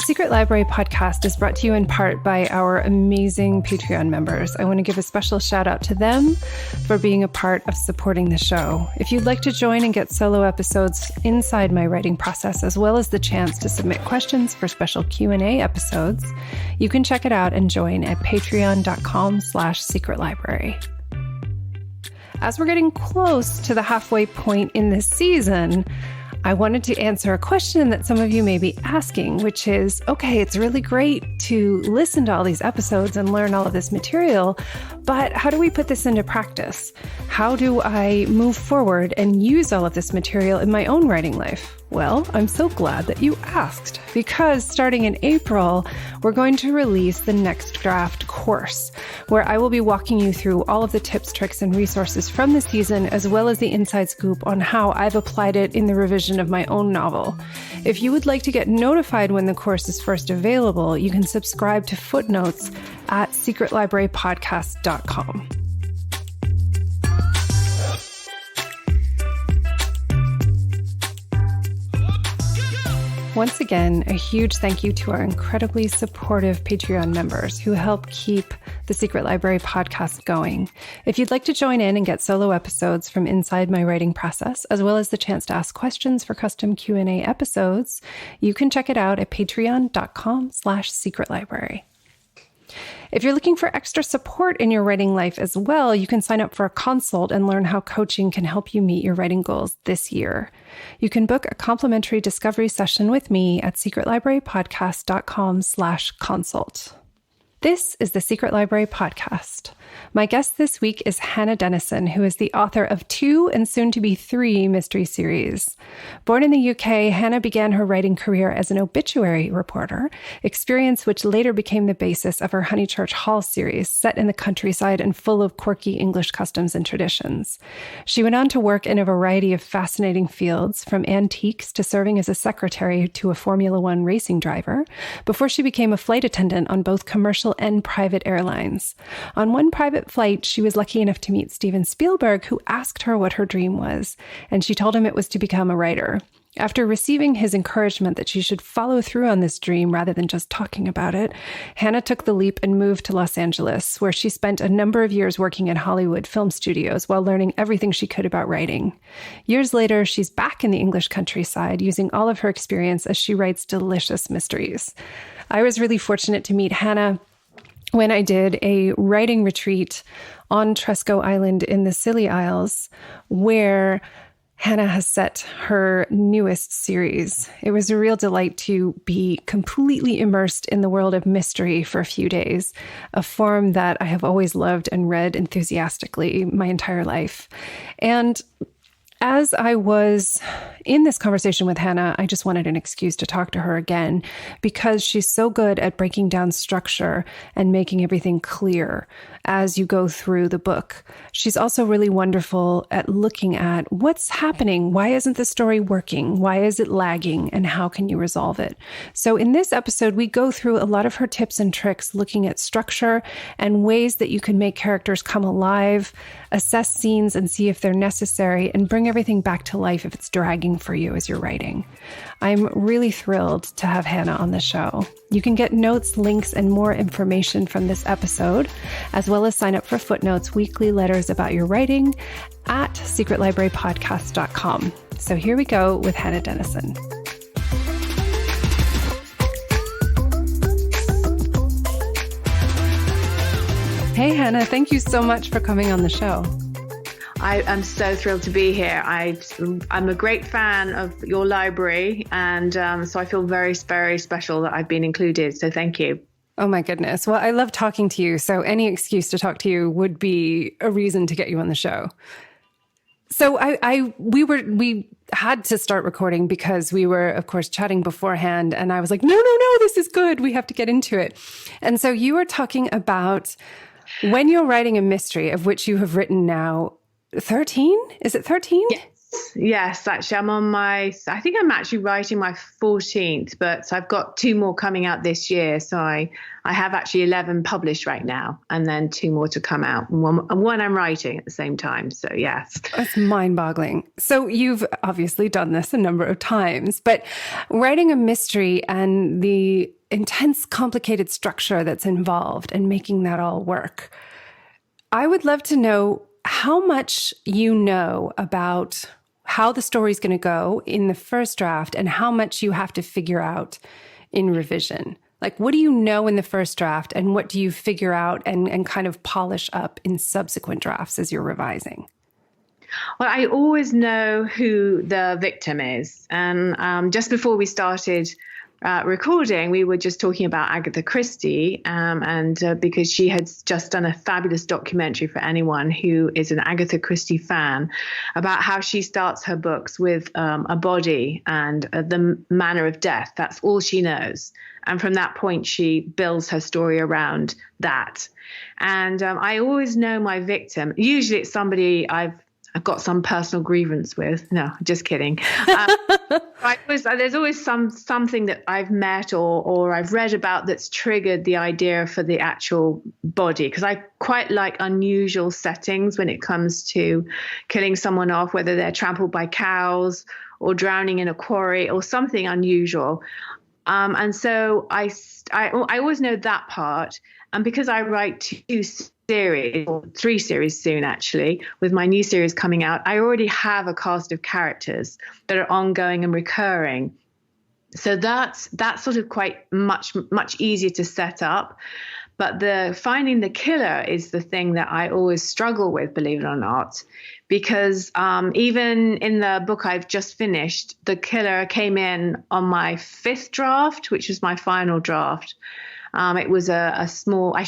Secret Library podcast is brought to you in part by our amazing Patreon members. I want to give a special shout out to them for being a part of supporting the show. If you'd like to join and get solo episodes inside my writing process, as well as the chance to submit questions for special Q&A episodes, you can check it out and join at patreon.com/secretlibrary. As we're getting close to the halfway point in this season, I wanted to answer a question that some of you may be asking, which is, okay, it's really great to listen to all these episodes and learn all of this material, but how do we put this into practice? How do I move forward and use all of this material in my own writing life? Well, I'm so glad that you asked, because starting in April, we're going to release the Next Draft course, where I will be walking you through all of the tips, tricks, and resources from the season, as well as the inside scoop on how I've applied it in the revision of my own novel. If you would like to get notified when the course is first available, you can subscribe to Footnotes at secretlibrarypodcast.com. Once again, a huge thank you to our incredibly supportive Patreon members who help keep the Secret Library podcast going. If you'd like to join in and get solo episodes from inside my writing process, as well as the chance to ask questions for custom Q&A episodes, you can check it out at patreon.com/secretlibrary. If you're looking for extra support in your writing life as well, you can sign up for a consult and learn how coaching can help you meet your writing goals this year. You can book a complimentary discovery session with me at secretlibrarypodcast.com/consult. This is the Secret Library Podcast. My guest this week is Hannah Dennison, who is the author of 2 and soon to be 3 mystery series. Born in the UK, Hannah began her writing career as an obituary reporter, experience which later became the basis of her Honeychurch Hall series, set in the countryside and full of quirky English customs and traditions. She went on to work in a variety of fascinating fields, from antiques to serving as a secretary to a Formula One racing driver, before she became a flight attendant on both commercial and private airlines. On one private flight, she was lucky enough to meet Steven Spielberg, who asked her what her dream was, and she told him it was to become a writer. After receiving his encouragement that she should follow through on this dream rather than just talking about it, Hannah took the leap and moved to Los Angeles, where she spent a number of years working at Hollywood film studios while learning everything she could about writing. Years later, she's back in the English countryside, using all of her experience as she writes delicious mysteries. I was really fortunate to meet Hannah when I did a writing retreat on Tresco Island in the Scilly Isles, where Hannah has set her newest series. It was a real delight to be completely immersed in the world of mystery for a few days, a form that I have always loved and read enthusiastically my entire life. And as I was in this conversation with Hannah, I just wanted an excuse to talk to her again, because she's so good at breaking down structure and making everything clear as you go through the book. She's also really wonderful at looking at what's happening. Why isn't the story working? Why is it lagging? And how can you resolve it? So in this episode, we go through a lot of her tips and tricks, looking at structure and ways that you can make characters come alive, assess scenes and see if they're necessary, and bring everything back to life if it's dragging for you as you're writing. I'm really thrilled to have Hannah on the show. You can get notes, links, and more information from this episode, as well as sign up for Footnotes, weekly letters about your writing, at secretlibrarypodcast.com. So here we go with Hannah Dennison. Hey, Hannah, thank you so much for coming on the show. I am so thrilled to be here. I'm a great fan of your library, and so I feel very, very special that I've been included. So thank you. Oh my goodness. Well, I love talking to you. So any excuse to talk to you would be a reason to get you on the show. So we had to start recording because we were, of course, chatting beforehand. And I was like, no, this is good. We have to get into it. And so you were talking about when you're writing a mystery, of which you have written now 13? Is it 13? Yes, actually, I think I'm actually writing my 14th, but I've got 2 more coming out this year. So I have actually 11 published right now, and then 2 more to come out. And one I'm writing at the same time. So yes. That's mind-boggling. So you've obviously done this a number of times, but writing a mystery and the intense, complicated structure that's involved and making that all work, I would love to know how much you know about how the story's going to go in the first draft and how much you have to figure out in revision. Like, what do you know in the first draft and what do you figure out and kind of polish up in subsequent drafts as you're revising? Well, I always know who the victim is. And just before we started recording, we were just talking about Agatha Christie, and because she had just done a fabulous documentary for anyone who is an Agatha Christie fan about how she starts her books with a body and the manner of death. That's all she knows. And from that point, she builds her story around that. And I always know my victim. Usually it's somebody I've got some personal grievance with. No, just kidding. There's always something that I've met or I've read about that's triggered the idea for the actual body, because I quite like unusual settings when it comes to killing someone off, whether they're trampled by cows or drowning in a quarry or something unusual. And so I always know that part. And because I write 2 series, or 3 series soon, actually, with my new series coming out, I already have a cast of characters that are ongoing and recurring. So that's sort of quite much easier to set up. But finding the killer is the thing that I always struggle with, believe it or not, because even in the book I've just finished, the killer came in on my 5th draft, which was my final draft. It was a small, I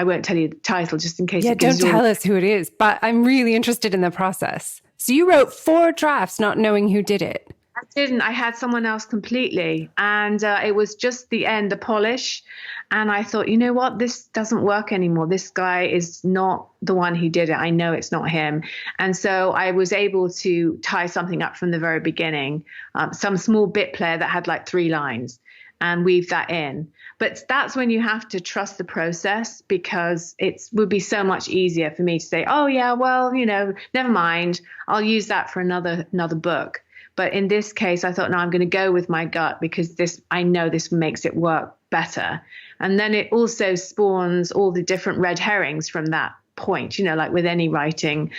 won't tell you the title just in case. Yeah, don't tell us who it is, but I'm really interested in the process. So you wrote 4 drafts not knowing who did it. I didn't. I had someone else completely. And it was just the end, the polish. And I thought, you know what? This doesn't work anymore. This guy is not the one who did it. I know it's not him. And so I was able to tie something up from the very beginning, some small bit player that had like 3 lines, and weave that in. But that's when you have to trust the process, because it would be so much easier for me to say, oh, yeah, well, never mind. I'll use that for another book. But in this case, I thought, no, I'm going to go with my gut, because I know this makes it work better. And then it also spawns all the different red herrings from that point, like with any writing,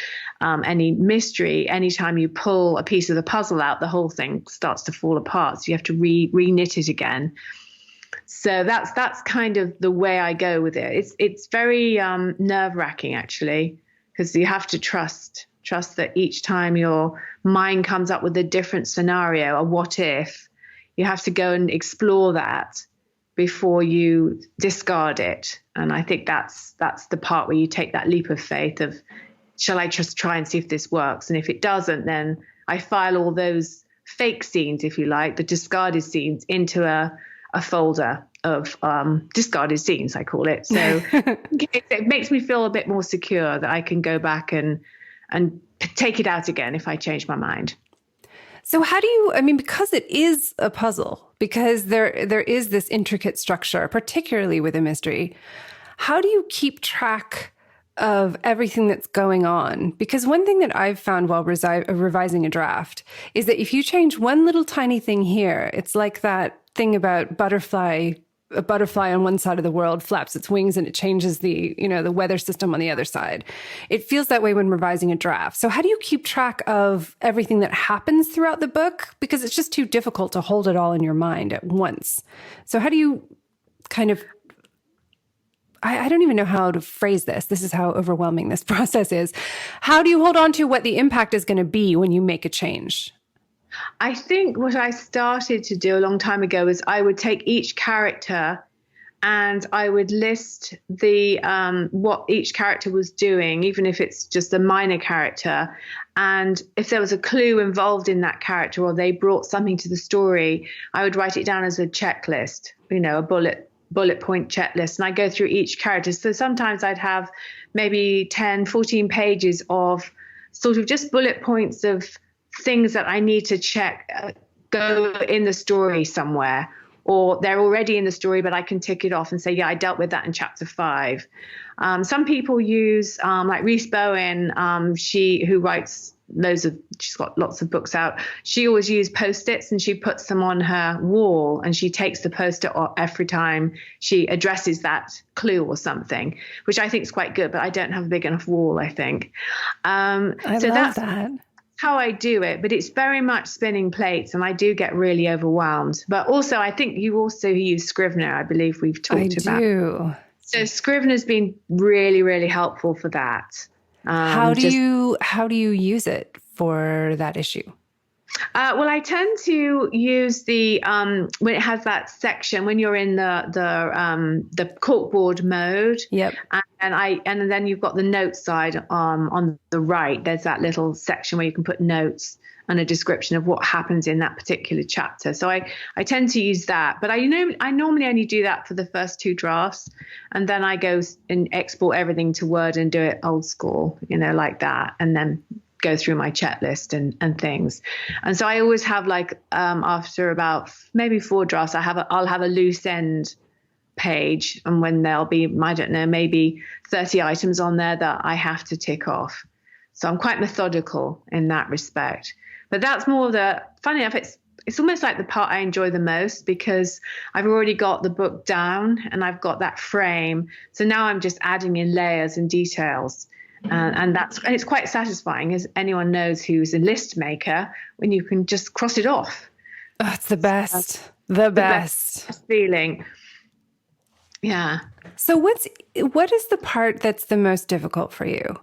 any mystery, anytime you pull a piece of the puzzle out, the whole thing starts to fall apart. So you have to re-knit it again. So that's kind of the way I go with it. It's very nerve-wracking, actually, because you have to trust that each time your mind comes up with a different scenario, a what if, you have to go and explore that before you discard it. And I think that's the part where you take that leap of faith of, shall I just try and see if this works? And if it doesn't, then I file all those fake scenes, if you like, the discarded scenes, into a folder of discarded scenes, I call it. So it makes me feel a bit more secure that I can go back and take it out again if I change my mind. So how do you, because it is a puzzle, because there is this intricate structure, particularly with a mystery, how do you keep track of everything that's going on? Because one thing that I've found while revising a draft is that if you change one little tiny thing here, it's like that thing about a butterfly on one side of the world flaps its wings and it changes the weather system on the other side. It feels that way when revising a draft. So how do you keep track of everything that happens throughout the book? Because it's just too difficult to hold it all in your mind at once. So how do you kind of, I don't even know how to phrase this. This is how overwhelming this process is. How do you hold on to what the impact is going to be when you make a change? I think what I started to do a long time ago is I would take each character and I would list the what each character was doing, even if it's just a minor character. And if there was a clue involved in that character or they brought something to the story, I would write it down as a checklist, a bullet point checklist. And I go through each character. So sometimes I'd have maybe 10, 14 pages of sort of just bullet points of things that I need to check, go in the story somewhere, or they're already in the story, but I can tick it off and say, yeah, I dealt with that in chapter 5. Some people use, like Reese Bowen, who writes she's got lots of books out. She always used Post-its, and she puts them on her wall, and she takes the Post-it off every time she addresses that clue or something, which I think is quite good, but I don't have a big enough wall, I think. I love that. How I do it, but it's very much spinning plates, and I do get really overwhelmed. But also, I think you also use Scrivener. I believe we've talked about. I do. So Scrivener's been really, really helpful for that. How do you use it for that issue? Well, I tend to use the when it has that section when you're in the corkboard mode. Yep. And then you've got the notes side on the right. There's that little section where you can put notes and a description of what happens in that particular chapter. So I tend to use that, but I normally only do that for the first 2 drafts, and then I go and export everything to Word and do it old school, like that, and then go through my checklist and things. And so I always have after about maybe 4 drafts, I'll have a loose end page, and when there'll be, I don't know, maybe 30 items on there that I have to tick off. So I'm quite methodical in that respect. But that's more funny enough, it's almost like the part I enjoy the most, because I've already got the book down and I've got that frame. So now I'm just adding in layers and details. And it's quite satisfying, as anyone knows who's a list maker, when you can just cross it off. Oh, it's the best. The best feeling. Yeah. So what is the part that's the most difficult for you?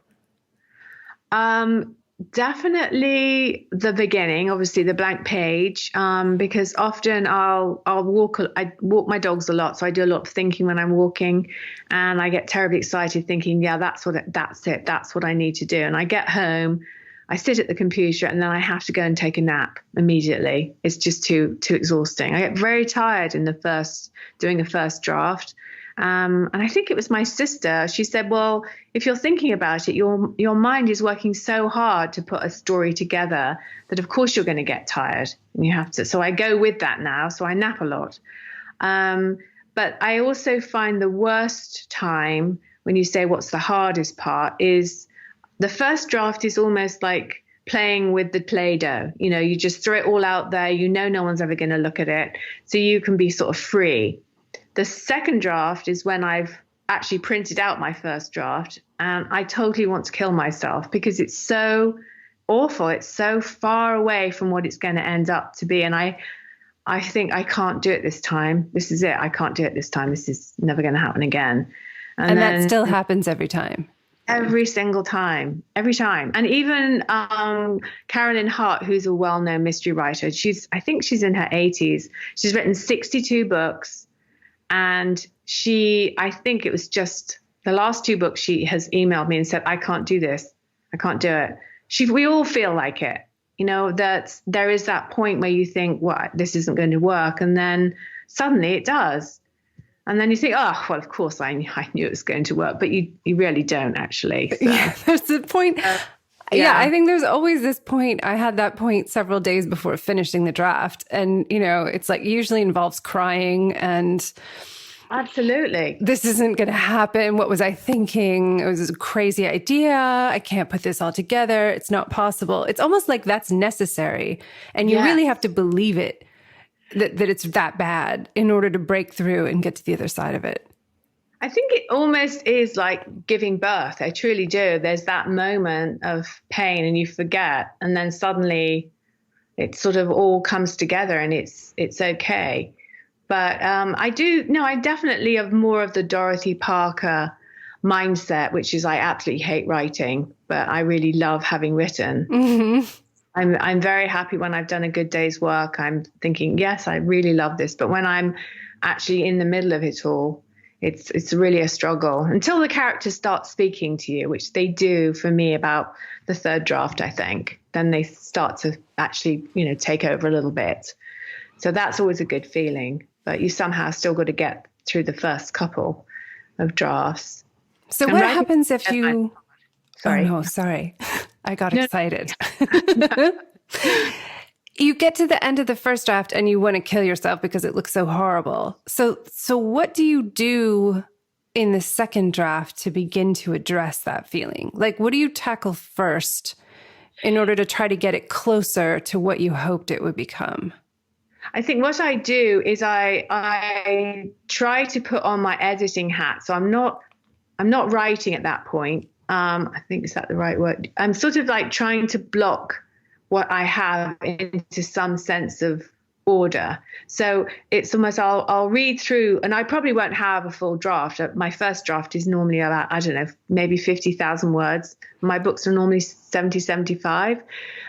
Definitely the beginning, obviously the blank page, because often I walk my dogs a lot, so I do a lot of thinking when I'm walking, and I get terribly excited thinking, yeah, that's what I need to do. And I get home, I sit at the computer, and then I have to go and take a nap immediately. It's just too exhausting. I get very tired doing a first draft. And I think it was my sister. She said, well, if you're thinking about it, your mind is working so hard to put a story together that of course you're going to get tired, and you have to. So I go with that now. So I nap a lot. But I also find the worst time, when you say what's the hardest part, is the first draft is almost like playing with the Play-Doh. You just throw it all out there. No one's ever going to look at it. So you can be sort of free. The second draft is when I've actually printed out my first draft, and I totally want to kill myself because it's so awful. It's so far away from what it's going to end up to be. And I think I can't do it this time. This is it. I can't do it this time. This is never going to happen again. And that still happens every time. Every single time, every time. And even Carolyn Hart, who's a well-known mystery writer, I think she's in her 80s. She's written 62 books. And I think it was just the last 2 books, she has emailed me and said, I can't do this. I can't do it. We all feel like it, that there is that point where you think, well, this isn't going to work. And then suddenly it does. And then you think, oh, well, of course I knew it was going to work, but you really don't actually. So. Yeah, there's the point. Yeah, I think there's always this point. I had that point several days before finishing the draft. And, it's like usually involves crying and absolutely. This isn't going to happen. What was I thinking? It was a crazy idea. I can't put this all together. It's not possible. It's almost like that's necessary. And you really have to believe it, that it's that bad in order to break through and get to the other side of it. I think it almost is like giving birth. I truly do. There's that moment of pain and you forget, and then suddenly it sort of all comes together and it's okay. But I definitely have more of the Dorothy Parker mindset, which is I absolutely hate writing, but I really love having written. Mm-hmm. I'm very happy when I've done a good day's work. I'm thinking, yes, I really love this. But when I'm actually in the middle of it all, it's really a struggle until the characters start speaking to you, which they do for me about the third draft, I think. Then they start to actually, take over a little bit. So that's always a good feeling. But you somehow still got to get through the first couple of drafts. So what happens if you... Sorry. Oh, no, sorry. I got No. excited. You get to the end of the first draft and you want to kill yourself because it looks so horrible. So what do you do in the second draft to begin to address that feeling? Like, what do you tackle first in order to try to get it closer to what you hoped it would become? I think what I do is I try to put on my editing hat. So I'm not writing at that point. I think, is that the right word? I'm sort of like trying to block what I have into some sense of order. So it's almost, I'll read through, and I probably won't have a full draft. My first draft is normally about, I don't know, maybe 50,000 words. My books are normally 70, 75.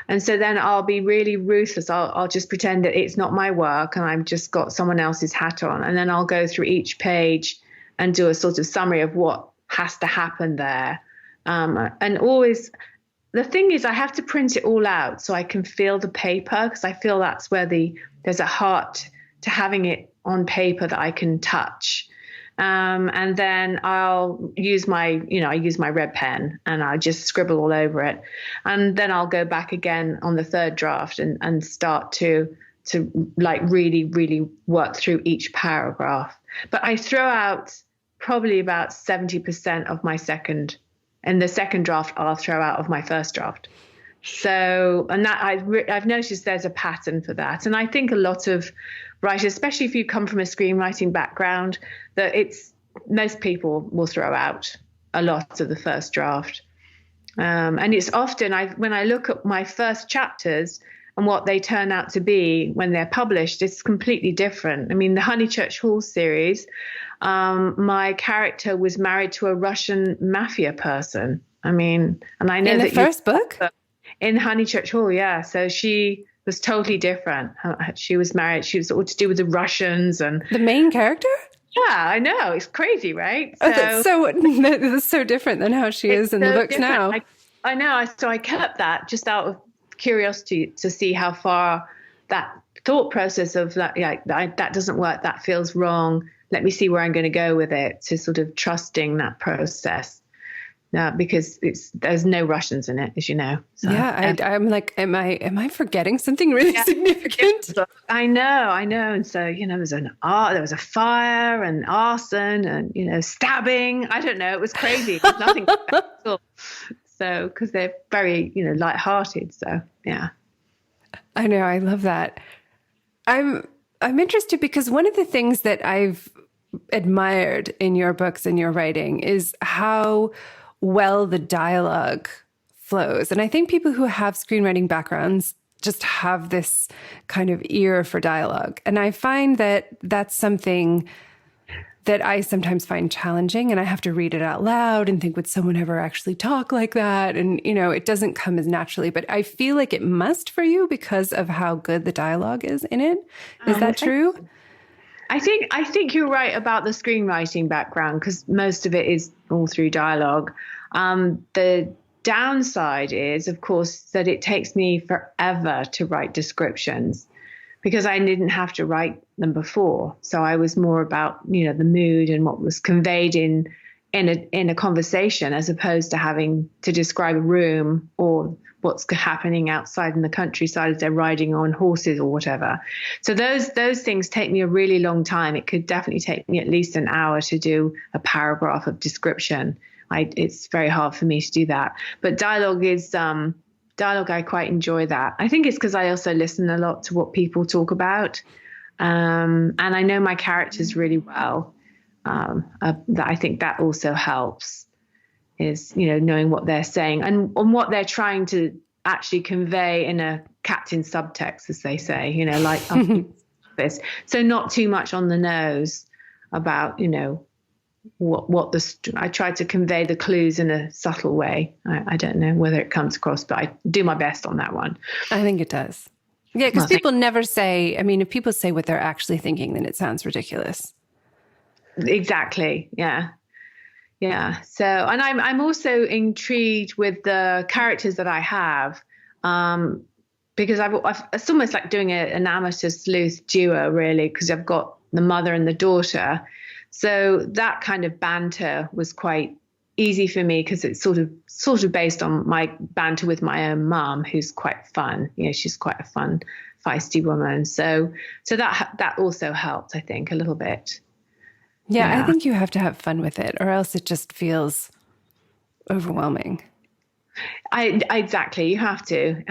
And so then I'll be really ruthless. I'll just pretend that it's not my work and I've just got someone else's hat on. And then I'll go through each page and do a sort of summary of what has to happen there. And always, the thing is, I have to print it all out so I can feel the paper, because I feel that's where there's a heart to having it on paper that I can touch. And then I'll use my red pen and I just scribble all over it. And then I'll go back again on the third draft and start to like really, really work through each paragraph. But I throw out probably about 70% of my second. And the second draft I'll throw out of my first draft. So, and that I've noticed there's a pattern for that. And I think a lot of writers, especially if you come from a screenwriting background, that most people will throw out a lot of the first draft. And it's often, when I look at my first chapters and what they turn out to be when they're published, it's completely different. I mean, the Honeychurch Hall series, my character was married to a Russian mafia person. I mean, and I know in that the first book in Honeychurch Hall, yeah. So she was totally different. She was married. She was all to do with the Russians and the main character. Yeah, I know. It's crazy, right? So, that's so different than how she is in the books now. I know. So I kept that just out of curiosity to see how far that thought process of that, that doesn't work. That feels wrong. Let me see where I'm going to go with it, to sort of trusting that process. Because there's no Russians in it, as you know. So, yeah, I'm like, am I forgetting something really significant? I know. And so, there was a fire and arson and, stabbing. I don't know. It was crazy. It was nothing. So, because they're very, lighthearted. So, yeah. I know. I love that. I'm interested because one of the things that I've admired in your books and your writing is how well the dialogue flows. And I think people who have screenwriting backgrounds just have this kind of ear for dialogue. And I find that that's something that I sometimes find challenging, and I have to read it out loud and think, would someone ever actually talk like that? And, it doesn't come as naturally, but I feel like it must for you because of how good the dialogue is in it. Is that true? I think you're right about the screenwriting background, because most of it is all through dialogue. The downside is, of course, that it takes me forever to write descriptions, because I didn't have to write them before. So I was more about, the mood and what was conveyed in a conversation, as opposed to having to describe a room or what's happening outside in the countryside as they're riding on horses or whatever. So those things take me a really long time. It could definitely take me at least an hour to do a paragraph of description. It's very hard for me to do that. But dialogue, I quite enjoy that. I think it's because I also listen a lot to what people talk about. And I know my characters really well. I think that also helps, is, knowing what they're saying and what they're trying to actually convey in a captain subtext, as they say, like this. So not too much on the nose about, I try to convey the clues in a subtle way. I don't know whether it comes across, but I do my best on that one. I think it does. Yeah, because people never say, if people say what they're actually thinking, then it sounds ridiculous. Exactly. Yeah. Yeah. So, and I'm also intrigued with the characters that I have, because it's almost like doing an amateur sleuth duo, really, because I've got the mother and the daughter. So that kind of banter was quite easy for me because it's sort of based on my banter with my own mum, who's quite fun. She's quite a fun, feisty woman. So that also helped, I think, a little bit. Yeah, I think you have to have fun with it, or else it just feels overwhelming. Exactly, you have to.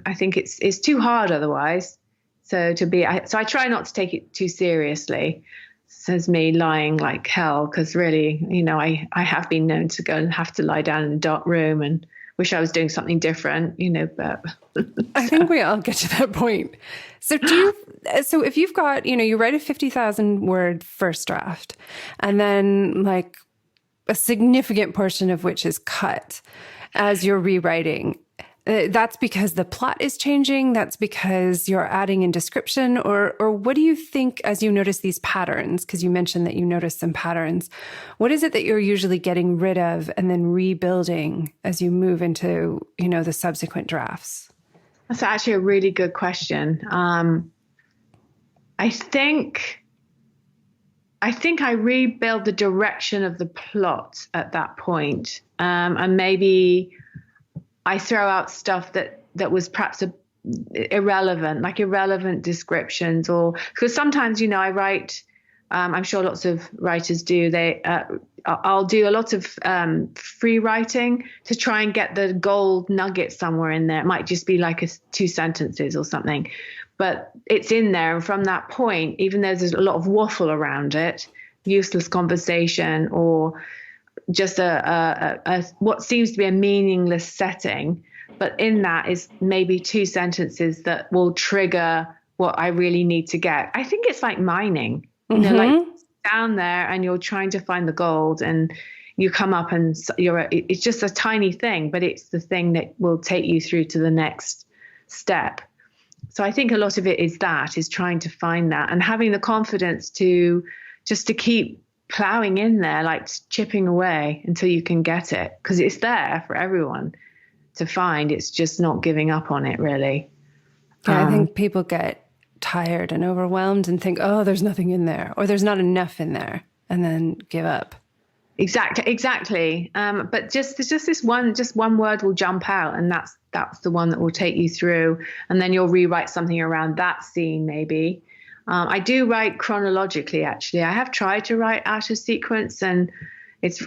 I think it's too hard otherwise. So I try not to take it too seriously. Says me lying like hell, because really, I have been known to go and have to lie down in a dark room and wish I was doing something different, but I think we all get to that point. So so if you've got, you write a 50,000 word first draft, and then like a significant portion of which is cut as you're rewriting, that's because the plot is changing. That's because you're adding in description, or what do you think as you notice these patterns? Because you mentioned that you notice some patterns. What is it that you're usually getting rid of and then rebuilding as you move into, the subsequent drafts? That's actually a really good question. I think I rebuild the direction of the plot at that point, and maybe I throw out stuff that was perhaps irrelevant descriptions, or because sometimes, I write, I'm sure lots of writers do, I'll do a lot of free writing to try and get the gold nugget somewhere in there. It might just be like 2 sentences or something, but it's in there. And from that point, even though there's a lot of waffle around it, useless conversation, or just a what seems to be a meaningless setting, but in that is maybe 2 sentences that will trigger what I really need to get. I think it's like mining, like down there and you're trying to find the gold, and you come up and it's just a tiny thing, but it's the thing that will take you through to the next step. So I think a lot of it is trying to find that and having the confidence to keep plowing in there, like chipping away until you can get it, because it's there for everyone to find. It's just not giving up on it, really. Yeah, I think people get tired and overwhelmed and think, oh, there's nothing in there, or there's not enough in there, and then give up. Exactly. But just this one word will jump out, and that's the one that will take you through, and then you'll rewrite something around that scene, maybe. I do write chronologically, actually. I have tried to write out of sequence, and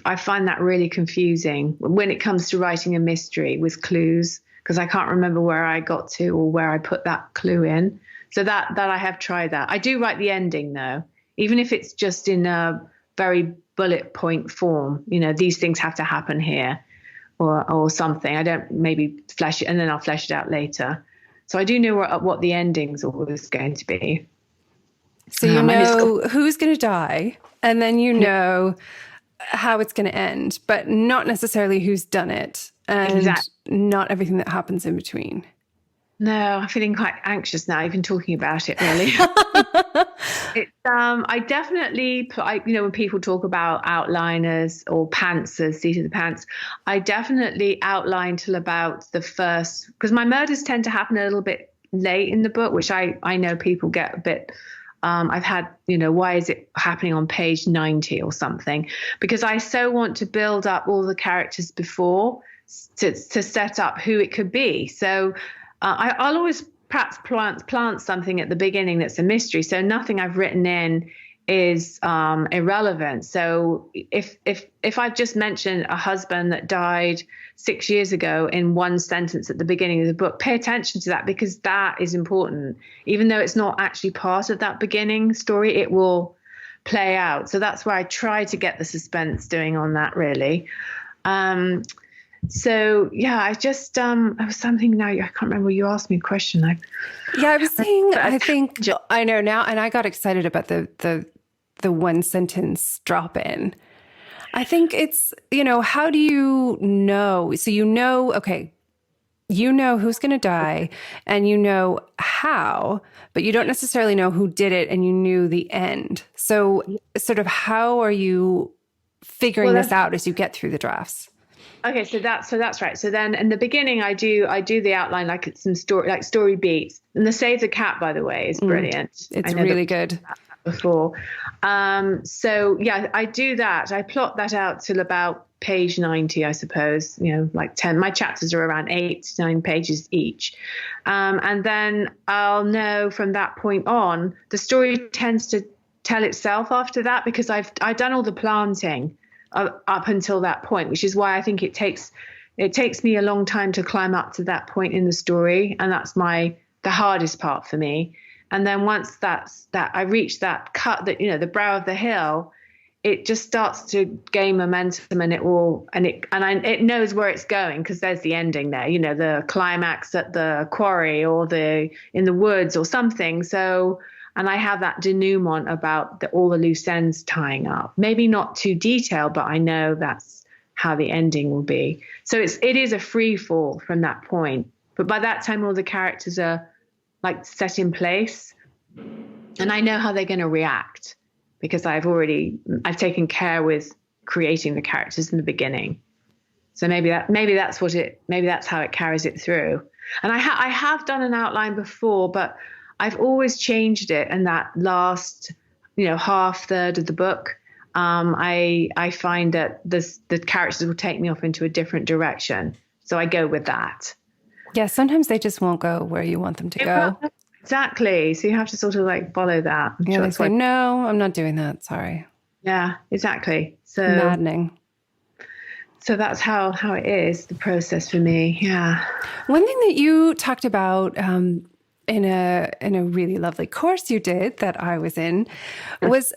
I find that really confusing when it comes to writing a mystery with clues, because I can't remember where I got to or where I put that clue in. So that I have tried that. I do write the ending, though, even if it's just in a very bullet point form. These things have to happen here, or something. I don't maybe flesh it, and then I'll flesh it out later. So I do know what the ending's always going to be. So who's going to die, and then how it's going to end, but not necessarily who's done it, and not everything that happens in between. No, I'm feeling quite anxious now, even talking about it, really. I definitely, when people talk about outliners or pantsers, seat of the pants, I definitely outline till about the first, because my murders tend to happen a little bit late in the book, which I know people get a bit. I've had, why is it happening on page 90 or something? Because I so want to build up all the characters before to set up who it could be. So I'll always perhaps plant something at the beginning that's a mystery. So nothing I've written in is irrelevant. So if I've just mentioned a husband that died 6 years ago in one sentence at the beginning of the book, pay attention to that, because that is important. Even though it's not actually part of that beginning story, it will play out. So that's where I try to get the suspense doing on that, really. So yeah, I just I was something now. I can't remember. You asked me a question. I was saying. I think I know now, and I got excited about the one sentence drop in. I think it's how do you know? So okay, who's going to die, and how, but you don't necessarily know who did it, and you knew the end. So sort of how are you figuring this out as you get through the drafts? Okay, so that's right. So then in the beginning, I do the outline, like some story beats. And the Save the Cat, by the way, is brilliant. It's really good. before. So yeah, I do that. I plot that out till about page 90, I suppose, like 10. My chapters are around 8 to 9 pages each. And then I'll know from that point on, the story tends to tell itself after that, because I've done all the planting up until that point, which is why I think it takes me a long time to climb up to that point in the story. And that's the hardest part for me. And then once I reach that cut, that, the brow of the hill, it just starts to gain momentum, and it knows where it's going, because there's the ending there, the climax at the quarry or in the woods or something. So, and I have that denouement about all the loose ends tying up, maybe not too detailed, but I know that's how the ending will be. So it is a free fall from that point. But by that time, all the characters are like set in place, and I know how they're going to react, because I've taken care with creating the characters in the beginning. So maybe that's how it carries it through. And I have done an outline before, but I've always changed it. And that last, half third of the book, I find that the characters will take me off into a different direction. So I go with that. Yeah, sometimes they just won't go where you want them to go. Exactly. So you have to sort of like follow that. Yeah, they say, no, I'm not doing that. Sorry. Yeah, exactly. So maddening. So that's how it is, the process for me. Yeah. One thing that you talked about in a really lovely course you did that I was in was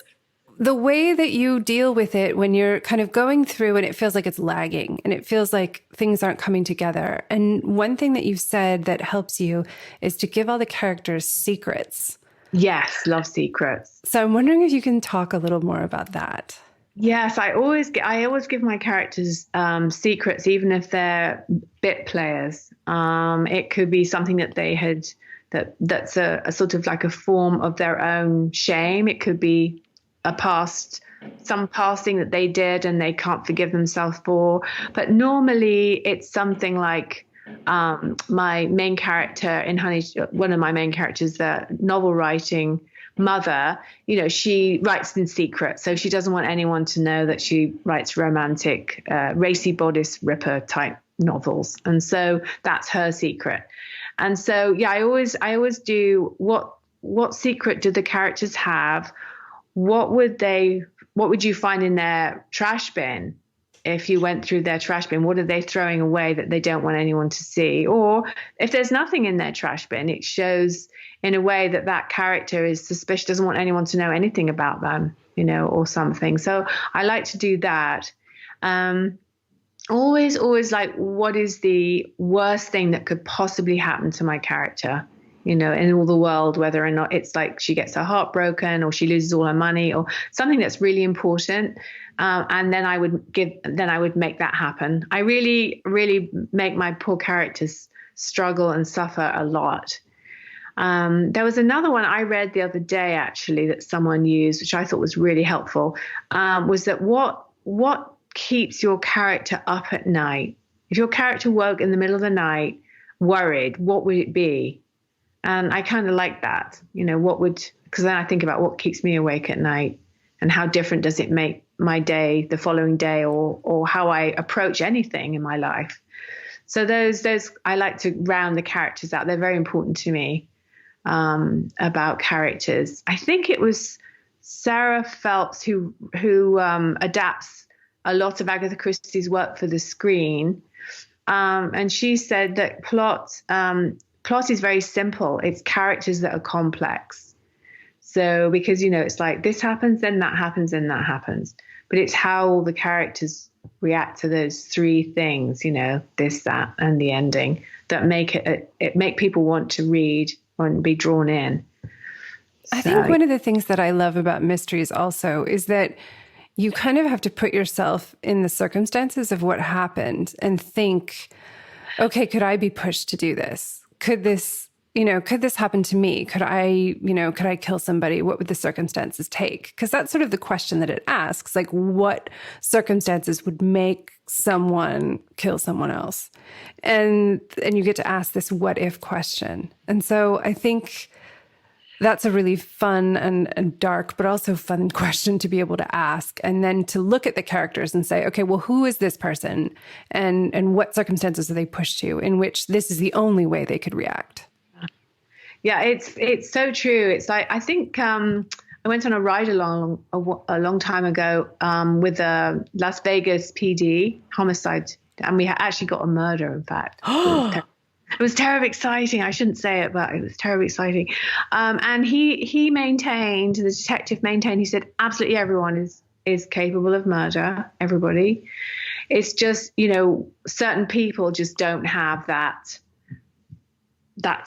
the way that you deal with it when you're kind of going through and it feels like it's lagging and it feels like things aren't coming together. And one thing that you've said that helps you is to give all the characters secrets. Yes, love secrets. So I'm wondering if you can talk a little more about that. Yes, I always give my characters secrets, even if they're bit players. It could be something that they had that's a sort of like a form of their own shame. It could be some past thing that they did and they can't forgive themselves for. But normally it's something like my main character in Honey, one of my main characters, the novel writing mother, she writes in secret. So she doesn't want anyone to know that she writes romantic, racy bodice ripper type novels. And so that's her secret. And so, yeah, I always do what secret do the characters have? What would you find in their trash bin? If you went through their trash bin, what are they throwing away that they don't want anyone to see? Or if there's nothing in their trash bin, it shows in a way that character is suspicious, doesn't want anyone to know anything about them, or something. So I like to do that. Always like, what is the worst thing that could possibly happen to my character? In all the world, whether or not it's like she gets her heart broken or she loses all her money or something that's really important. And then I would make that happen. I really, really make my poor characters struggle and suffer a lot. There was another one I read the other day, actually, that someone used, which I thought was really helpful, was that what keeps your character up at night? If your character woke in the middle of the night worried, what would it be? And I kind of like that, because then I think about what keeps me awake at night and how different does it make my day the following day or how I approach anything in my life. So those I like to round the characters out. They're very important to me, about characters. I think it was Sarah Phelps who adapts a lot of Agatha Christie's work for the screen. And she said that plot is very simple. It's characters that are complex. So because, it's like this happens, then that happens, then that happens. But it's how all the characters react to those three things, this, that, and the ending that make people want to read and be drawn in. I think one of the things that I love about mysteries also is that you kind of have to put yourself in the circumstances of what happened and think, okay, could I be pushed to do this? Could this happen to me? Could I kill somebody? What would the circumstances take? Because that's sort of the question that it asks, like what circumstances would make someone kill someone else? And you get to ask this what if question. And so I think That's a really fun and dark, but also fun question to be able to ask. And then to look at the characters and say, okay, well, who is this person? And what circumstances are they pushed to in which this is the only way they could react? Yeah, it's so true. It's like, I think I went on a ride along a long time ago with a Las Vegas PD homicide. And we actually got a murder, in fact. It was terribly exciting. I shouldn't say it, but it was terribly exciting. And he maintained, the detective maintained, he said, absolutely everyone is capable of murder, everybody. It's just, certain people just don't have that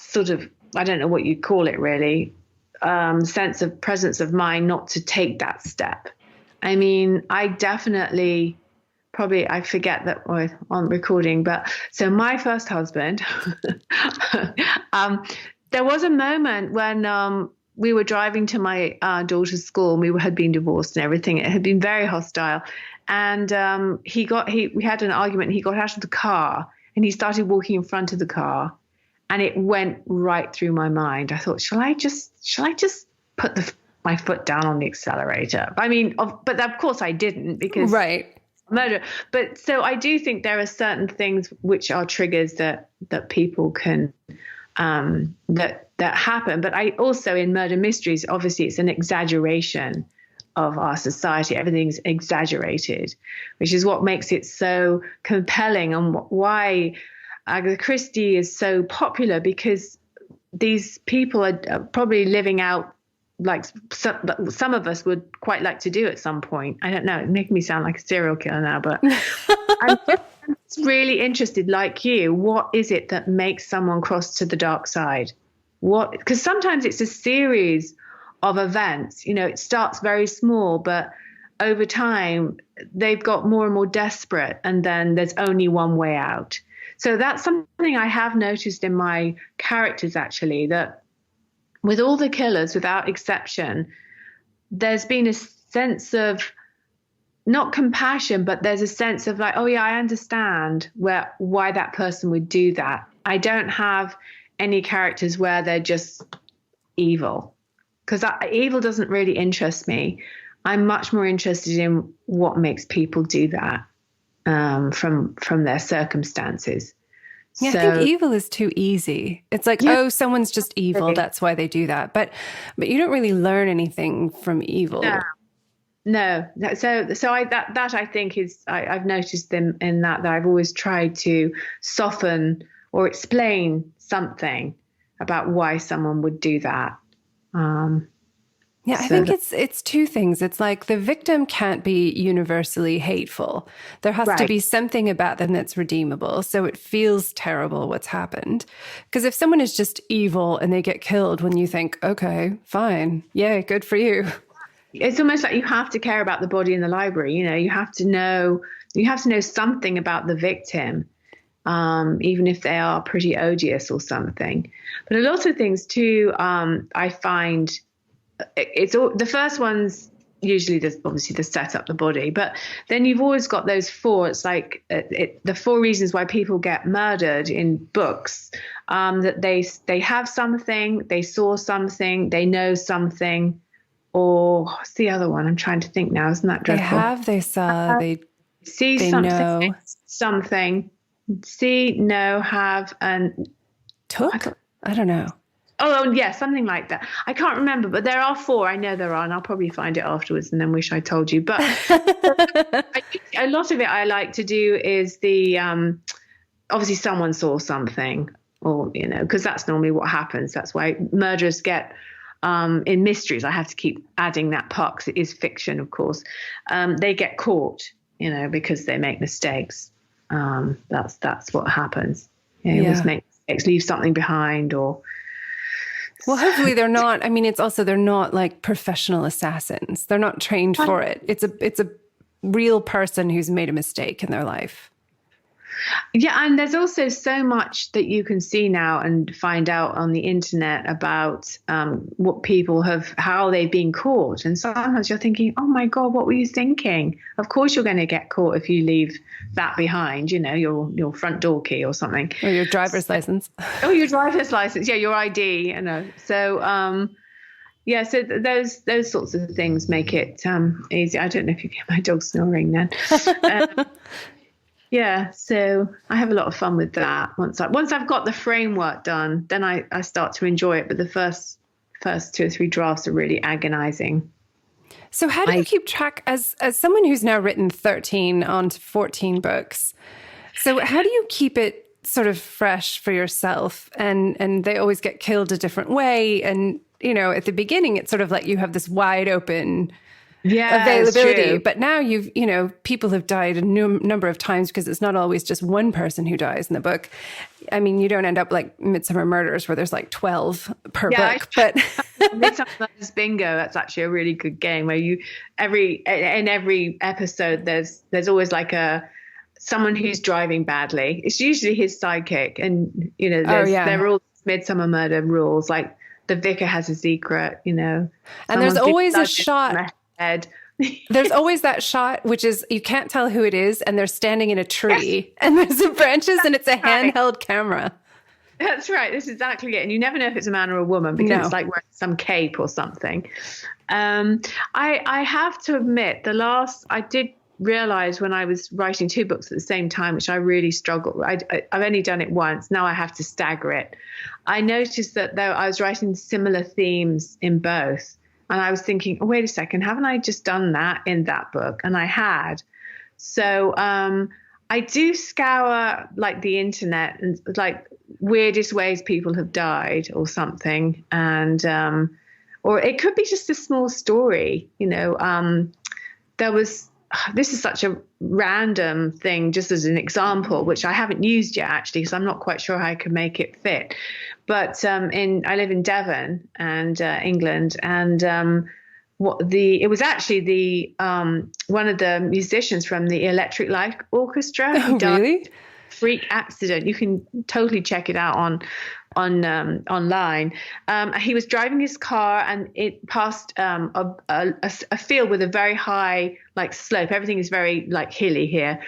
sort of, I don't know what you'd call it really, sense of presence of mind not to take that step. I mean, I definitely... Probably I forget that we're on recording, but so my first husband, there was a moment when we were driving to my daughter's school and we had been divorced and everything. It had been very hostile. And we had an argument. He got out of the car and he started walking in front of the car, and it went right through my mind. I thought, shall I just put my foot down on the accelerator? I mean, but of course I didn't, because right. Murder. But so I do think there are certain things which are triggers that people can that happen. But I also, in murder mysteries, obviously it's an exaggeration of our society. Everything's exaggerated, which is what makes it so compelling, and why Agatha Christie is so popular, because these people are probably living out like some of us would quite like to do at some point. I don't know, it's making me sound like a serial killer now, but I'm just really interested, like you, what is it that makes someone cross to the dark side? Because sometimes it's a series of events, it starts very small, but over time they've got more and more desperate, and then there's only one way out. So that's something I have noticed in my characters, actually, that with all the killers, without exception, there's been a sense of not compassion, but there's a sense of like, oh yeah, I understand why that person would do that. I don't have any characters where they're just evil, because evil doesn't really interest me. I'm much more interested in what makes people do that from their circumstances. Yeah, I think evil is too easy. It's like, oh, someone's just evil. That's why they do that. But you don't really learn anything from evil. No. So I think is I've noticed them in that I've always tried to soften or explain something about why someone would do that. Yeah, I think it's two things. It's like the victim can't be universally hateful. There has to be something about them that's redeemable. So it feels terrible what's happened. Because if someone is just evil and they get killed when you think, okay, fine, yay, good for you. It's almost like you have to care about the body in the library. You have to know something about the victim, even if they are pretty odious or something. But a lot of things too, I find. It's all the first ones. Usually, there's obviously to set up the body, but then you've always got those four. It's like the four reasons why people get murdered in books. That they have something, they saw something, they know something, or what's the other one? I'm trying to think now. Isn't that dreadful? They have, they saw, they see they something, know. something. See, know, have, and took. I don't know. Oh, yeah, something like that. I can't remember, but there are four. I know there are, and I'll probably find it afterwards and then wish I told you. But I think a lot of it I like to do is obviously someone saw something, or, because that's normally what happens. That's why murderers get, in mysteries, I have to keep adding that part because it is fiction, of course. They get caught, because they make mistakes. That's what happens. Always make mistakes, leave something behind, or... Well, hopefully they're not. I mean, it's also, they're not like professional assassins. They're not trained for it. It's a real person who's made a mistake in their life. Yeah, and there's also so much that you can see now and find out on the internet about what people how they've been caught. And sometimes you're thinking, oh my God, what were you thinking? Of course you're going to get caught if you leave that behind, your front door key or something. Or your driver's license. Oh, your driver's license. Yeah, your ID, So yeah. So those sorts of things make it easy. I don't know if you get my dog snoring then. Yeah, so I have a lot of fun with that. Once I've got the framework done, then I start to enjoy it. But the first 2 or 3 drafts are really agonizing. So how do you keep track as someone who's now written 13 on to 14 books? So how do you keep it sort of fresh for yourself? And they always get killed a different way. And, you know, at the beginning, it's sort of like you have this wide open availability. But now people have died a number of times because it's not always just one person who dies in the book. I mean, you don't end up like Midsummer Murders where there's like 12 per book. But Midsummer Murders Bingo, that's actually a really good game where in every episode there's always like someone who's driving badly. It's usually his sidekick, and they're all Midsummer Murder rules. Like the vicar has a secret, and there's always a shot. There's always that shot, which is you can't tell who it is, and they're standing in a tree, and there's the branches, and it's a handheld camera. That's right. That's exactly it. And you never know if it's a man or a woman because it's like wearing some cape or something. I have to admit, I did realize when I was writing 2 books at the same time, which I really struggled with. I've only done it once. Now I have to stagger it. I noticed that though I was writing similar themes in both. And I was thinking, oh, wait a second, haven't I just done that in that book? And I had. So I do scour like the internet and like weirdest ways people have died or something. And or it could be just a small story. This is such a random thing, just as an example, which I haven't used yet, actually, because I'm not quite sure how I can make it fit. But I live in Devon and England, and it was actually one of the musicians from the Electric Light Orchestra who died. Really? Freak accident. You can totally check it out online. He was driving his car and it passed a field with a very high like slope. Everything is very like hilly here.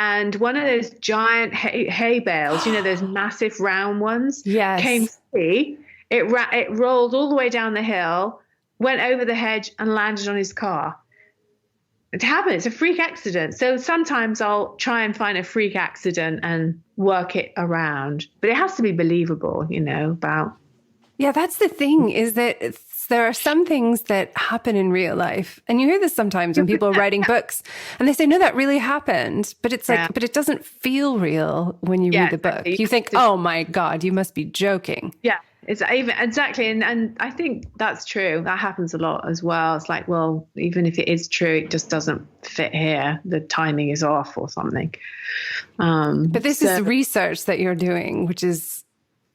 And one of those giant hay bales, those massive round ones, came free. It rolled all the way down the hill, went over the hedge and landed on his car. It happened. It's a freak accident. So sometimes I'll try and find a freak accident and work it around. But it has to be believable, about. Yeah, that's the thing is that there are some things that happen in real life. And you hear this sometimes when people are writing books and they say, no, that really happened. But it's like, but it doesn't feel real when you read the book. You think, oh my God, you must be joking. Yeah. Exactly. And I think that's true. That happens a lot as well. It's like, well, even if it is true, it just doesn't fit here. The timing is off or something. But this is research that you're doing, which is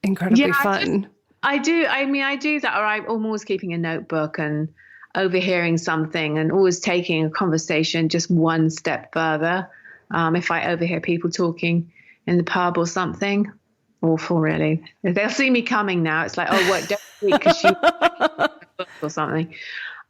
incredibly fun. I do that, or I'm always keeping a notebook and overhearing something and always taking a conversation just one step further. If I overhear people talking in the pub or something, awful, really. They'll see me coming now. It's like, oh, what, don't speak because she or something.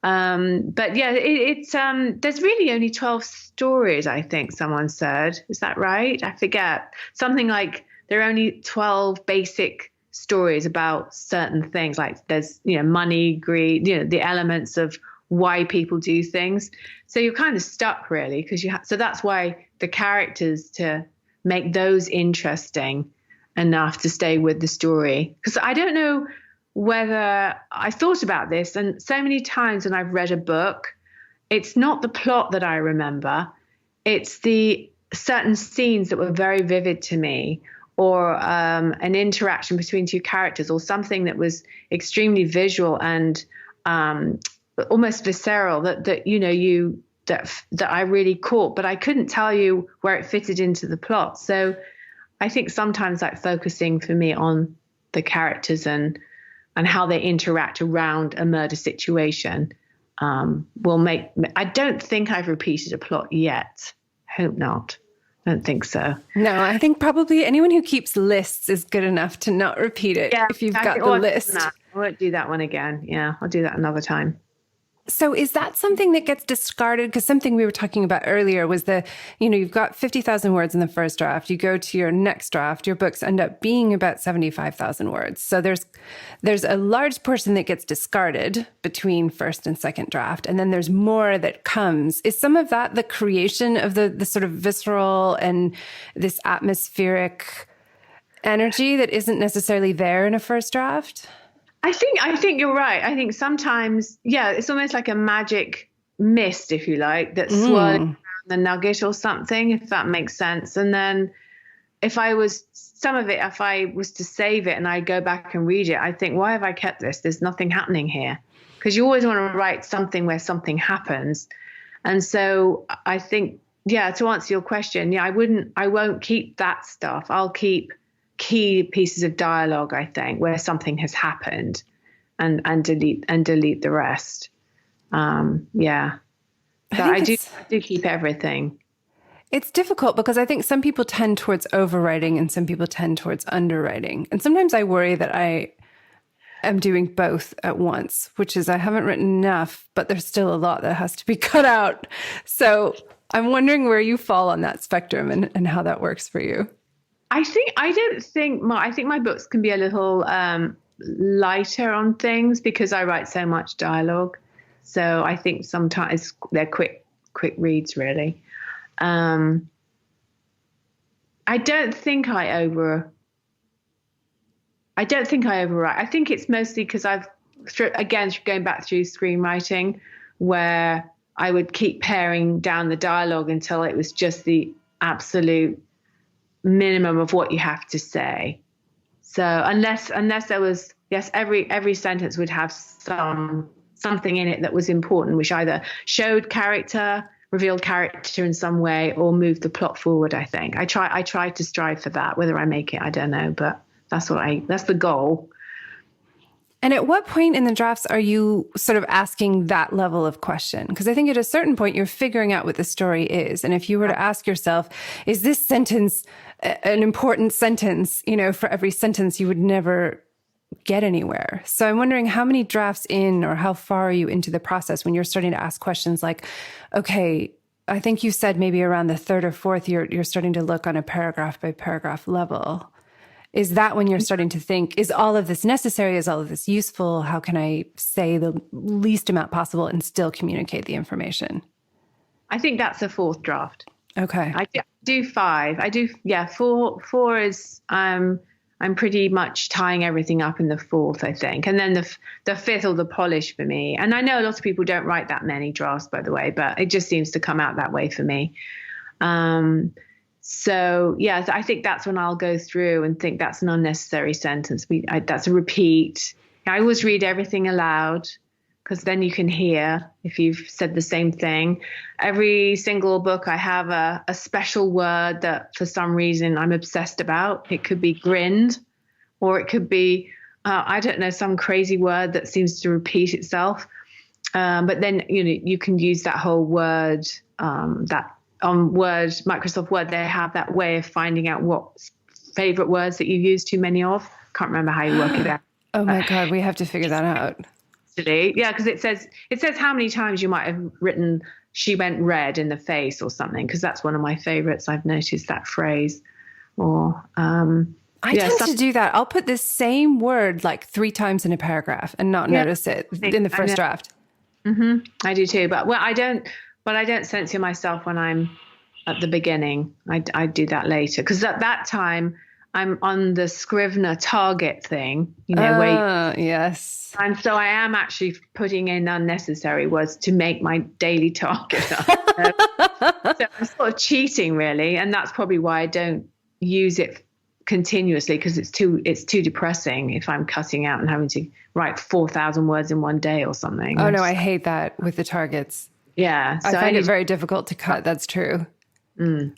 But yeah, it's there's really only 12 stories, I think someone said. Is that right? I forget. Something like there are only 12 basic stories about certain things, like there's money, greed, the elements of why people do things. So you're kind of stuck really because so that's why the characters, to make those interesting enough to stay with the story. Because I don't know whether I thought about this, and so many times when I've read a book, it's not the plot that I remember, it's the certain scenes that were very vivid to me, or an interaction between 2 characters, or something that was extremely visual and almost visceral that I really caught, but I couldn't tell you where it fitted into the plot. So I think sometimes like focusing for me on the characters and how they interact around a murder situation will make. I don't think I've repeated a plot yet. Hope not. I don't think so. No, I think probably anyone who keeps lists is good enough to not repeat it if you've got the list. I won't do that one again. Yeah, I'll do that another time. So is that something that gets discarded? Because something we were talking about earlier was you've got 50,000 words in the first draft. You go to your next draft, your books end up being about 75,000 words. So there's a large portion that gets discarded between first and second draft. And then there's more that comes. Is some of that the creation of the sort of visceral and this atmospheric energy that isn't necessarily there in a first draft? I think you're right. I think sometimes, it's almost like a magic mist, if you like, that's swirling around the nugget or something, if that makes sense. And then if I was to save it and I go back and read it, I think, why have I kept this? There's nothing happening here. Because you always want to write something where something happens. And so I think, to answer your question, I won't keep that stuff. I'll keep key pieces of dialogue, I think, where something has happened, and delete the rest. I do keep everything. It's difficult because I think some people tend towards overwriting and some people tend towards underwriting. And sometimes I worry that I am doing both at once, which is I haven't written enough, but there's still a lot that has to be cut out. So I'm wondering where you fall on that spectrum and how that works for you. I think my books can be a little lighter on things because I write so much dialogue. So I think sometimes they're quick reads, really. I don't think I overwrite. I think it's mostly because again, going back through screenwriting, where I would keep paring down the dialogue until it was just the absolute minimum of what you have to say. So unless there was, every sentence would have something in it that was important, which either showed character, revealed character in some way, or moved the plot forward. I think I try to strive for that. Whether I make it, I don't know, but that's the goal. And at what point in the drafts are you sort of asking that level of question? Because I think at a certain point, you're figuring out what the story is. And if you were to ask yourself, is this sentence an important sentence? For every sentence, you would never get anywhere. So I'm wondering how many drafts in or how far are you into the process when you're starting to ask questions like, okay, I think you said maybe around the third or fourth, you're starting to look on a paragraph by paragraph level. Is that when you're starting to think, is all of this necessary? Is all of this useful? How can I say the least amount possible and still communicate the information? I think that's a fourth draft. Okay. I do five. Four is, I'm pretty much tying everything up in the fourth, I think. And then the fifth will the polish for me. And I know a lot of people don't write that many drafts, by the way, but it just seems to come out that way for me. So I think that's when I'll go through and think that's an unnecessary sentence. That's a repeat. I always read everything aloud because then you can hear if you've said the same thing. Every single book I have a special word that for some reason I'm obsessed about. It could be grinned, or it could be, I don't know, some crazy word that seems to repeat itself. But then, you can use that whole word, Microsoft Word, they have that way of finding out what favorite words that you use too many of. Can't remember how you work it out. Oh my God, we have to figure that out. Yeah, because it says how many times you might have written "she went red in the face" or something, because that's one of my favorites. I've noticed that phrase. Or I tend to do that. I'll put this same word like 3 times in a paragraph and not notice it in the first draft. Mm-hmm. I do too, but I don't censor myself when I'm at the beginning. I do that later because at that time I'm on the Scrivener target thing, yes. And so I am actually putting in unnecessary words to make my daily target up. So I'm sort of cheating, really, and that's probably why I don't use it continuously, because it's too depressing if I'm cutting out and having to write 4,000 words in one day or something. Oh no, I hate that with the targets. Yeah, so I find it very difficult to cut. That's true.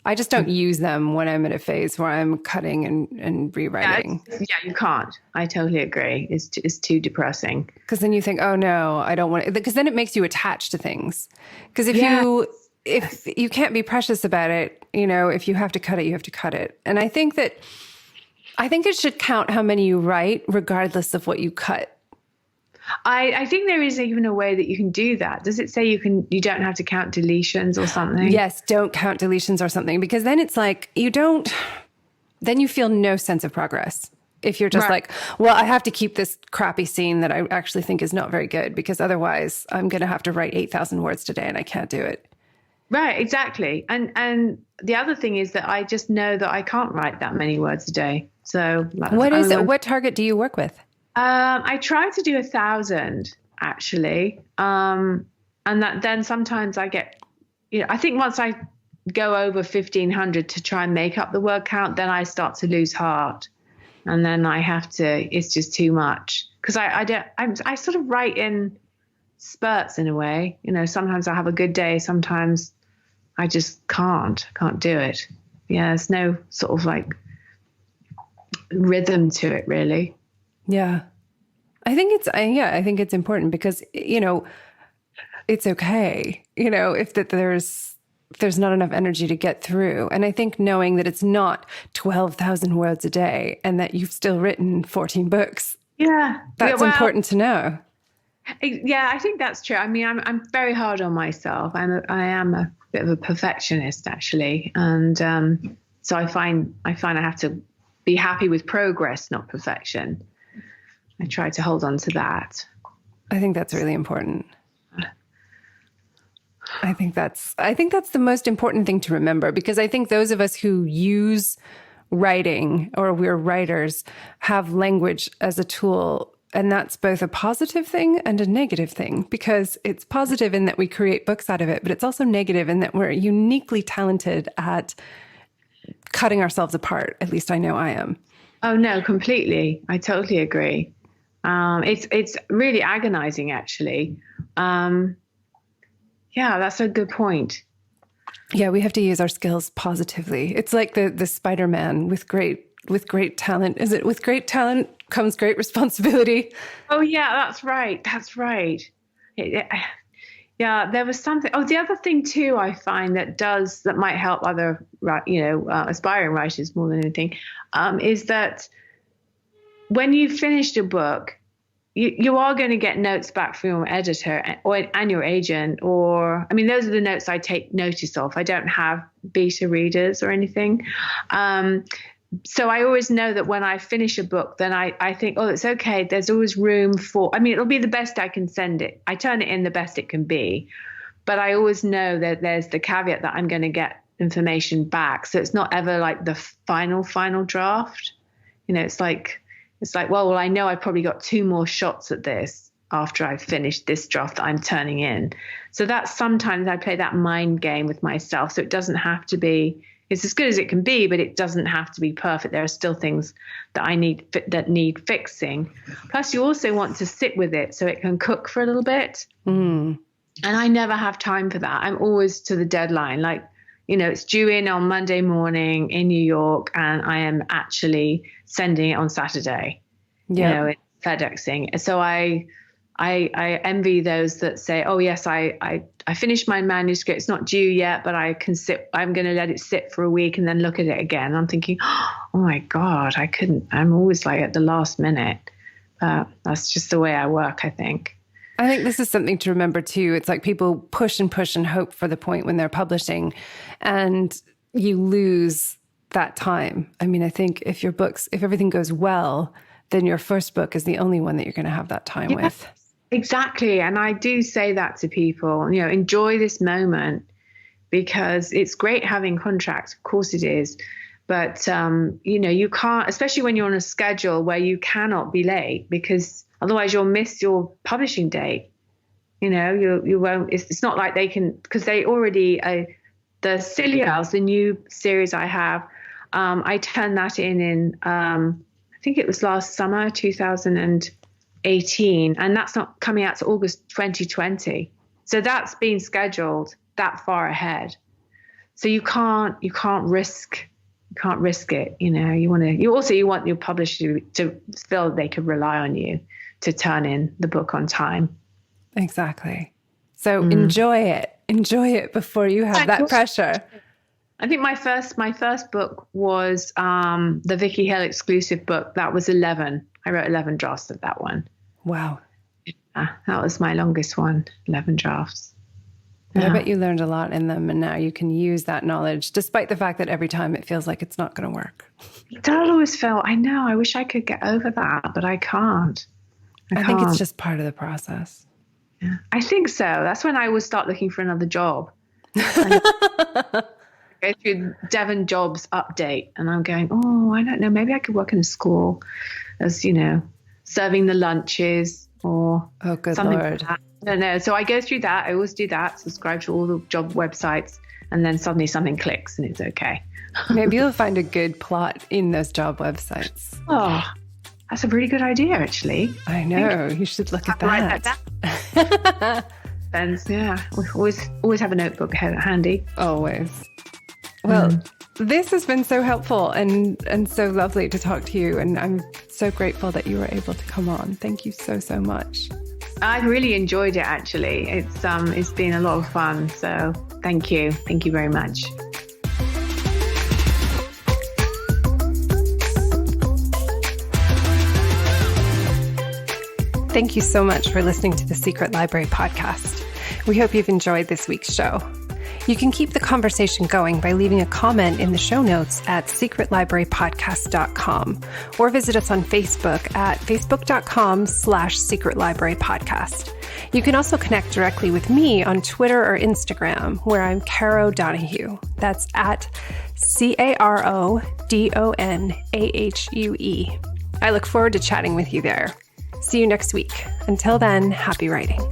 I just don't use them when I'm at a phase where I'm cutting and rewriting. Yeah, you can't. I totally agree. It's too depressing. Because then you think, oh no, I don't want it. Because then it makes you attached to things. Because if you can't be precious about it, if you have to cut it, you have to cut it. And I think it should count how many you write, regardless of what you cut. I think there is even a way that you can do that. Does it say you don't have to count deletions or something? Yes, don't count deletions or something, because then it's like then you feel no sense of progress. If you're just like, well, I have to keep this crappy scene that I actually think is not very good, because otherwise I'm going to have to write 8,000 words today and I can't do it. Right, exactly. And the other thing is that I just know that I can't write that many words a day. So what target do you work with? I try to do 1,000 actually. And that then sometimes I get, I think once I go over 1,500 to try and make up the word count, then I start to lose heart. And then it's just too much, because I sort of write in spurts in a way. Sometimes I have a good day. Sometimes I just can't do it. Yeah. There's no sort of like rhythm to it really. Yeah. I think it's important because, it's okay, if there's not enough energy to get through. And I think knowing that it's not 12,000 words a day and that you've still written 14 books. Yeah. That's important to know. Yeah, I think that's true. I mean, I'm very hard on myself. I am a bit of a perfectionist actually. And so I find I have to be happy with progress, not perfection. I try to hold on to that. I think that's really important. I think that's the most important thing to remember, because I think those of us who use writing, or we're writers, have language as a tool. And that's both a positive thing and a negative thing, because it's positive in that we create books out of it, but it's also negative in that we're uniquely talented at cutting ourselves apart. At least I know I am. Oh, no, completely. I totally agree. It's really agonizing, actually. Yeah, that's a good point. Yeah, we have to use our skills positively. It's like the Spider-Man with great talent. Is it with great talent comes great responsibility? Oh, yeah, that's right. That's right. Yeah, there was something. Oh, the other thing too, I find that might help other, aspiring writers more than anything, is that when you've finished a book, you are going to get notes back from your editor and your agent, those are the notes I take notice of. I don't have beta readers or anything. So I always know that when I finish a book, then I think, oh, it's okay. There's always room for, it'll be the best I can send it. I turn it in the best it can be. But I always know that there's the caveat that I'm going to get information back. So it's not ever like the final draft. It's like, well, I know I probably got 2 more shots at this after I've finished this draft that I'm turning in. So that's sometimes I play that mind game with myself. So it doesn't have to be, it's as good as it can be, but it doesn't have to be perfect. There are still things that need fixing. Plus, you also want to sit with it so it can cook for a little bit. Mm. And I never have time for that. I'm always to the deadline. Like, it's due in on Monday morning in New York, and I am actually sending it on Saturday. Yeah, it's FedExing. So I envy those that say, "Oh yes, I finished my manuscript. It's not due yet, but I can sit. I'm going to let it sit for a week and then look at it again." I'm thinking, "Oh my God, I couldn't." I'm always like at the last minute. That's just the way I work, I think. I think this is something to remember too. It's like people push and hope for the point when they're publishing, and you lose that time. I think if everything goes well, then your first book is the only one that you're going to have that time with. Exactly. And I do say that to people, enjoy this moment, because it's great having contracts. Of course it is. But, you can't, especially when you're on a schedule where you cannot be late, because otherwise you'll miss your publishing date. You won't, it's not like they can, because they already, the Silly Owls, the new series I have, I turned that in I think it was last summer, 2018, and that's not coming out to August 2020. So that's been scheduled that far ahead. So you can't risk it. You want your publisher to feel they could rely on you to turn in the book on time. Exactly. So enjoy it before you have that pressure. I think my first book was the Vicky Hill exclusive book. That was 11. I wrote 11 drafts of that one. Wow. That was my longest one, 11 drafts. I bet you learned a lot in them, and now you can use that knowledge, despite the fact that every time it feels like it's not going to work. That always felt, I know, I wish I could get over that, but I can't. I think it's just part of the process. Yeah. I think so. That's when I would start looking for another job. Go through Devon jobs update, and I'm going, oh, I don't know, maybe I could work in a school as, serving the lunches or something Lord. Like that. I don't know. So I go through that. I always do that, subscribe to all the job websites, and then suddenly something clicks and it's okay. Maybe you'll find a good plot in those job websites. Oh, that's a really good idea, actually. I know. You should look at that. And yeah, we always have a notebook handy. Always. Well, this has been so helpful and so lovely to talk to you. And I'm so grateful that you were able to come on. Thank you so, so much. I've really enjoyed it, actually. It's been a lot of fun. So thank you. Thank you very much. Thank you so much for listening to the Secret Library podcast. We hope you've enjoyed this week's show. You can keep the conversation going by leaving a comment in the show notes at secretlibrarypodcast.com or visit us on Facebook at facebook.com/secretlibrarypodcast. You can also connect directly with me on Twitter or Instagram, where I'm Caro Donahue. That's at CaroDonahue. I look forward to chatting with you there. See you next week. Until then, happy writing.